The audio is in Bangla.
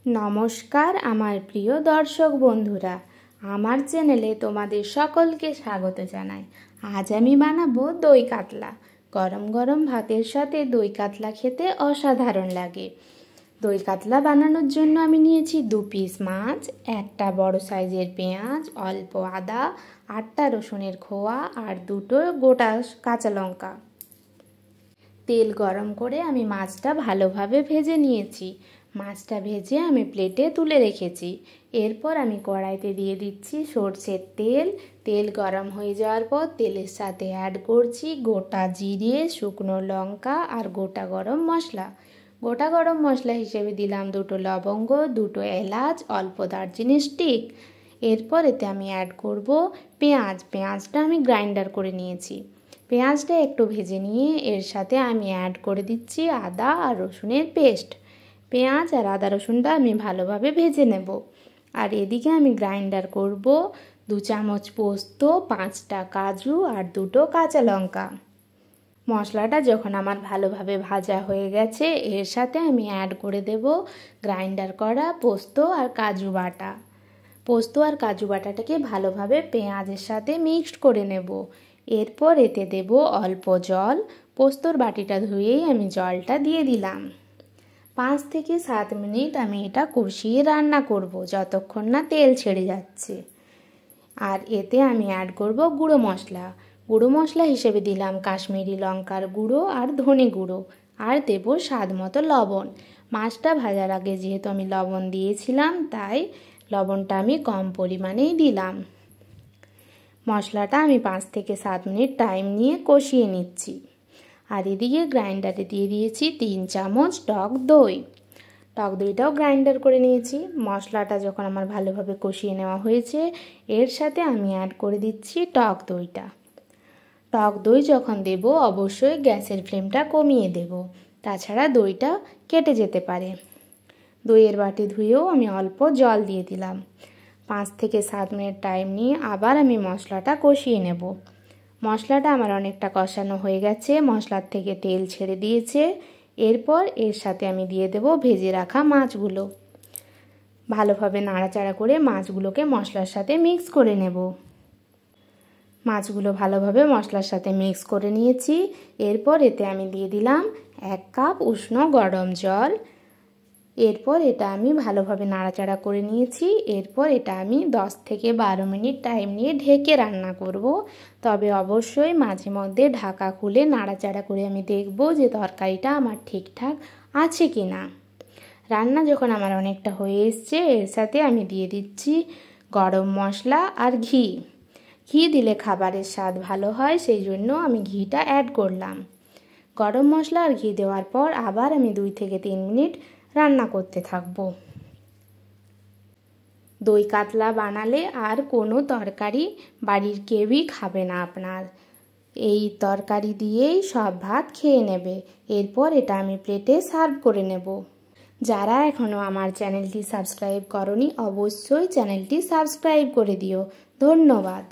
নমস্কার আমার প্রিয় দর্শক বন্ধুরা, আমার চ্যানেলে তোমাদের সকলকে স্বাগত জানাই। আজ আমি বানাবো দই কাতলা। গরম গরম ভাতের সাথে দই কাতলা খেতে অসাধারণ লাগে। দই কাতলা বানানোর জন্য আমি নিয়েছি 2 পিস মাছ, একটা বড় সাইজের পেঁয়াজ, অল্প আদা, 8টা রসুনের খোয়া আর 2টো গোটা কাঁচা লঙ্কা। তেল গরম করে আমি মাছটা ভালোভাবে ভেজে নিয়েছি। মাছটা ভেজে আমি প্লেটে তুলে রেখেছি। এরপর আমি কড়াইতে দিয়ে দিচ্ছি সরষের তেল। তেল গরম হয়ে যাওয়ার পর তেলের সাথে অ্যাড করছি গোটা জিরে, শুকনো লঙ্কা আর গোটা গরম মশলা। গোটা গরম মশলা হিসেবে দিলাম 2টো লবঙ্গ, 2টো এলাচ, অল্প দারচিনি স্টিক। এরপর এতে আমি অ্যাড করব পেঁয়াজটা আমি গ্রাইন্ডার করে নিয়েছি। পেঁয়াজটা একটু ভেজে নিয়ে এর সাথে আমি অ্যাড করে দিচ্ছি আদা আর রসুনের পেস্ট। পেঁয়াজ আর আদা রসুনটা আমি ভালোভাবে ভেজে নেব। আর এদিকে আমি গ্রাইন্ডার করব 2 চামচ পোস্ত, 5টা কাজু আর 2টো কাঁচা লঙ্কা। মশলাটা যখন আমার ভালোভাবে ভাজা হয়ে গেছে এর সাথে আমি অ্যাড করে দেব গ্রাইন্ডার করা পোস্ত আর কাজু বাটা। পোস্ত আর কাজু বাটাটাকে ভালোভাবে পেঁয়াজের সাথে মিক্সড করে নেব। এরপর এতে দেব অল্প জল। পোস্তর বাটিটা ধুয়েই আমি জলটা দিয়ে দিলাম। 5 থেকে 7 মিনিট আমি এটা কষিয়ে রান্না করব যতক্ষণ না তেল ছেড়ে যাচ্ছে। আর এতে আমি অ্যাড করব গুঁড়ো মশলা। গুঁড়ো মশলা হিসেবে দিলাম কাশ্মীরি লঙ্কার গুঁড়ো আর ধনে গুঁড়ো, আর দেব স্বাদ মতো লবণ। মাছটা ভাজার আগে যেহেতু আমি লবণ দিয়েছিলাম তাই লবণটা আমি কম পরিমাণেই দিলাম। মশলাটা আমি 5 থেকে 7 মিনিট টাইম নিয়ে কষিয়ে নিচ্ছি। আর এদিকে গ্রাইন্ডারে দিয়ে দিয়েছি 3 চামচ টক দই। টক দইটাও গ্রাইন্ডার করে নিয়েছি। মশলাটা যখন আমার ভালোভাবে কষিয়ে নেওয়া হয়েছে এর সাথে আমি অ্যাড করে দিচ্ছি টক দইটা। টক দই যখন দেব অবশ্যই গ্যাসের ফ্লেমটা কমিয়ে দেব, তাছাড়া দইটা কেটে যেতে পারে। দইয়ের বাটি ধুয়েও আমি অল্প জল দিয়ে দিলাম। 5 থেকে 7 মিনিট টাইম নিয়ে আবার আমি মশলাটা কষিয়ে নেব। মশলাটা আমার অনেকটা কষানো হয়ে গেছে, মশলার থেকে তেল ছেড়ে দিয়েছে। এরপর এর সাথে আমি দিয়ে দেব ভেজে রাখা মাছগুলো। ভালোভাবে নাড়াচাড়া করে মাছগুলোকে মশলার সাথে মিক্স করে নেব। মাছগুলো ভালোভাবে মশলার সাথে মিক্স করে নিয়েছি। এরপর এতে আমি দিয়ে দিলাম 1 কাপ উষ্ণ গরম জল। এরপর এটা আমি ভালোভাবে নাড়াচাড়া করে নিয়েছি। এরপর এটা আমি 10 থেকে 12 মিনিট টাইম নিয়ে ঢেকে রান্না করব। তবে অবশ্যই মাঝে মধ্যে ঢাকা খুলে নাড়াচাড়া করে আমি দেখব যে তরকারিটা আমার ঠিকঠাক আছে কি না। রান্না যখন আমার অনেকটা হয়ে এসছে এর সাথে আমি দিয়ে দিচ্ছি গরম মশলা আর ঘি। ঘি দিলে খাবারের স্বাদ ভালো হয়, সেই জন্য আমি ঘিটা অ্যাড করলাম। গরম মশলা আর ঘি দেওয়ার পর আবার আমি 2 থেকে 3 মিনিট রান্না করতে থাকব। দই কাতলা বানালে আর কোনো তরকারি বাড়ির কেউই খাবে না আপনার। এই তরকারি দিয়েই সব ভাত খেয়ে নেবে। এরপর এটা আমি প্লেটে সার্ভ করে নেব। যারা এখনও আমার চ্যানেলটি সাবস্ক্রাইব করনি অবশ্যই চ্যানেলটি সাবস্ক্রাইব করে দিও। ধন্যবাদ।